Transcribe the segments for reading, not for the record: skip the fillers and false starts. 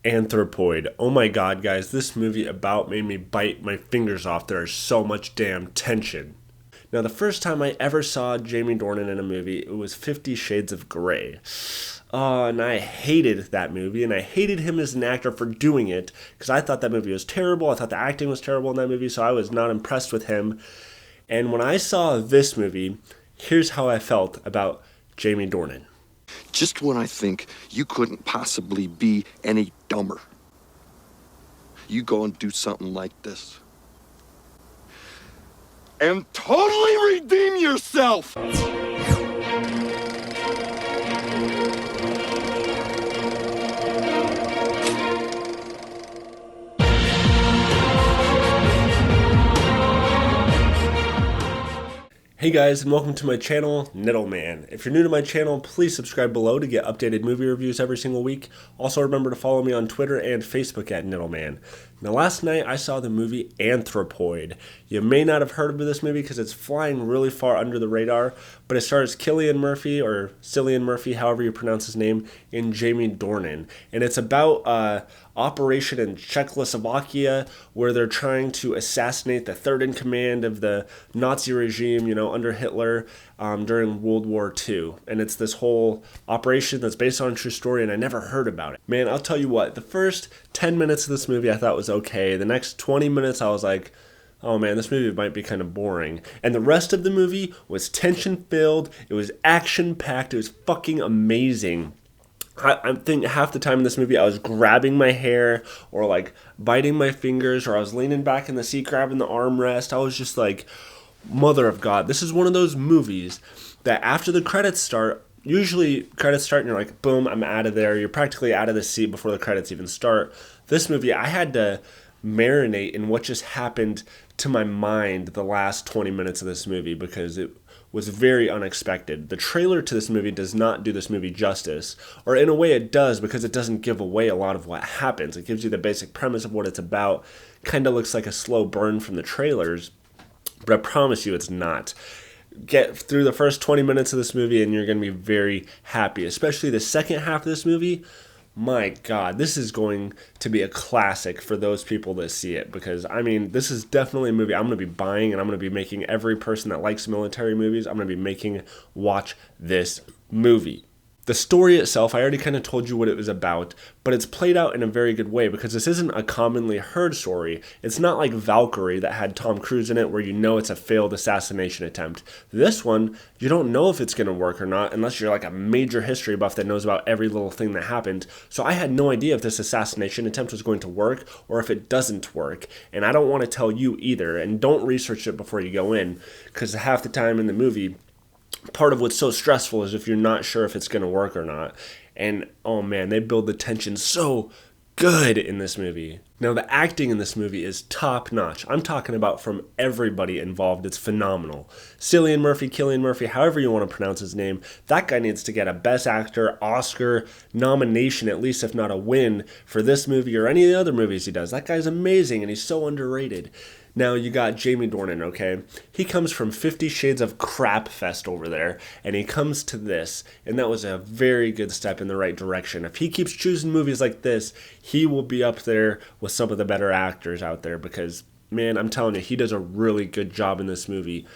Anthropoid. Oh my god, guys, this movie about made me bite my fingers off. There is so much damn tension. Now, the first time I ever saw Jamie Dornan in a movie, it was 50 Shades of Grey. Oh, and I hated that movie, and I hated him as an actor for doing it, because I thought that movie was terrible. I thought the acting was terrible in that movie, so I was not impressed with him. And when I saw this movie, here's how I felt about Jamie Dornan. Just when I think you couldn't possibly be any dumber, you go and do something like this. And totally redeem yourself! Hey guys, and welcome to my channel, Niddleman. If you're new to my channel, please subscribe below to get updated movie reviews every single week. Also remember to follow me on Twitter and Facebook at Niddleman. Now last night I saw the movie Anthropoid. You may not have heard of this movie because it's flying really far under the radar, but it stars Cillian Murphy, however you pronounce his name, and Jamie Dornan. And it's about operation in Czechoslovakia where they're trying to assassinate the third in command of the Nazi regime, under Hitler during World War II. And it's this whole operation that's based on a true story, and I never heard about it. Man, I'll tell you what, the first 10 minutes of this movie I thought was okay. The next 20 minutes I was like, oh man, this movie might be kind of boring. And the rest of the movie was tension-filled, it was action-packed, it was fucking amazing. I think half the time in this movie I was grabbing my hair or like biting my fingers, or I was leaning back in the seat grabbing the armrest. I was just like, mother of God. This is one of those movies that after the credits start, usually credits start and you're like, boom, I'm out of there. You're practically out of the seat before the credits even start. This movie, I had to marinate in what just happened to my mind the last 20 minutes of this movie because it was very unexpected. The trailer to this movie does not do this movie justice, or in a way it does because it doesn't give away a lot of what happens. It gives you the basic premise of what it's about. Kind of looks like a slow burn from the trailers, but I promise you it's not. Get through the first 20 minutes of this movie and you're going to be very happy, especially the second half of this movie. My God, this is going to be a classic for those people that see it, because, this is definitely a movie I'm going to be buying, and I'm going to be making every person that likes military movies, I'm going to be making watch this movie. The story itself, I already kind of told you what it was about, but it's played out in a very good way because this isn't a commonly heard story. It's not like Valkyrie that had Tom Cruise in it where it's a failed assassination attempt. This one, you don't know if it's going to work or not unless you're like a major history buff that knows about every little thing that happened. So I had no idea if this assassination attempt was going to work or if it doesn't work. And I don't want to tell you either. And don't research it before you go in, because half the time in the movie, part of what's so stressful is if you're not sure if it's going to work or not. And oh man, they build the tension so good in this movie. Now the acting in this movie is top notch. I'm talking about from everybody involved. It's phenomenal. Cillian Murphy, however you want to pronounce his name, that guy needs to get a Best Actor Oscar nomination, at least if not a win, for this movie or any of the other movies he does. That guy's amazing and he's so underrated. Now you got Jamie Dornan, okay? He comes from 50 Shades of Crap Fest over there, and he comes to this, and that was a very good step in the right direction. If he keeps choosing movies like this, he will be up there with some of the better actors out there because, man, I'm telling you, he does a really good job in this movie.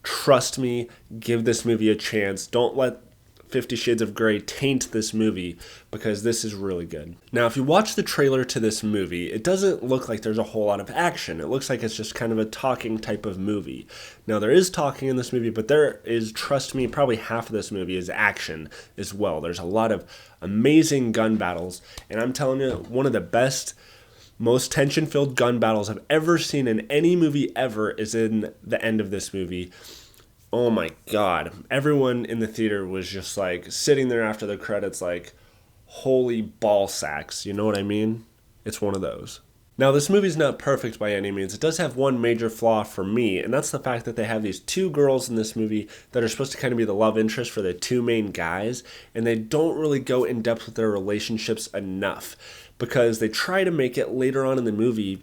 Trust me, give this movie a chance. Don't let 50 Shades of Grey taint this movie because this is really good. Now, if you watch the trailer to this movie, it doesn't look like there's a whole lot of action. It looks like it's just kind of a talking type of movie. Now, there is talking in this movie, but there is, trust me, probably half of this movie is action as well. There's a lot of amazing gun battles, and I'm telling you, one of the best, most tension-filled gun battles I've ever seen in any movie ever is in the end of this movie. Oh my God. Everyone in the theater was just like sitting there after the credits like, holy ball sacks. You know what I mean? It's one of those. Now, this movie's not perfect by any means. It does have one major flaw for me, and that's the fact that they have these two girls in this movie that are supposed to kind of be the love interest for the two main guys, and they don't really go in depth with their relationships enough because they try to make it later on in the movie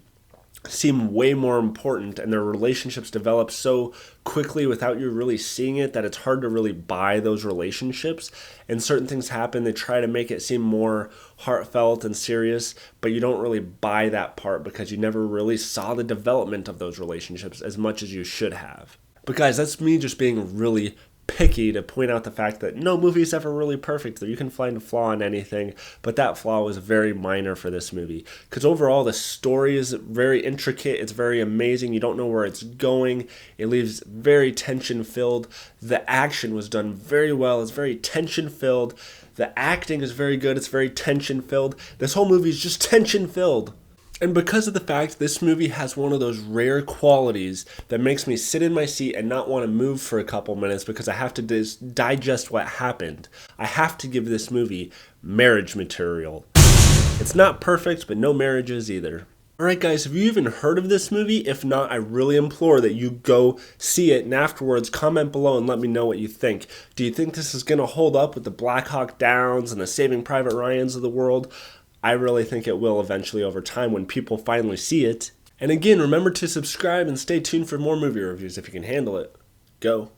seem way more important, and their relationships develop so quickly without you really seeing it that it's hard to really buy those relationships. And certain things happen, they try to make it seem more heartfelt and serious, but you don't really buy that part because you never really saw the development of those relationships as much as you should have. But guys, that's me just being really picky to point out the fact that no movie is ever really perfect. You can find a flaw in anything, but that flaw was very minor for this movie. Because overall, the story is very intricate. It's very amazing. You don't know where it's going. It leaves very tension-filled. The action was done very well. It's very tension-filled. The acting is very good. It's very tension-filled. This whole movie is just tension-filled. And because of the fact this movie has one of those rare qualities that makes me sit in my seat and not want to move for a couple minutes because I have to digest what happened, I have to give this movie marriage material. It's not perfect, but no marriages either. Alright guys, have you even heard of this movie? If not, I really implore that you go see it and afterwards comment below and let me know what you think. Do you think this is going to hold up with the Black Hawk Downs and the Saving Private Ryans of the world? I really think it will eventually over time when people finally see it. And again, remember to subscribe and stay tuned for more movie reviews if you can handle it. Go.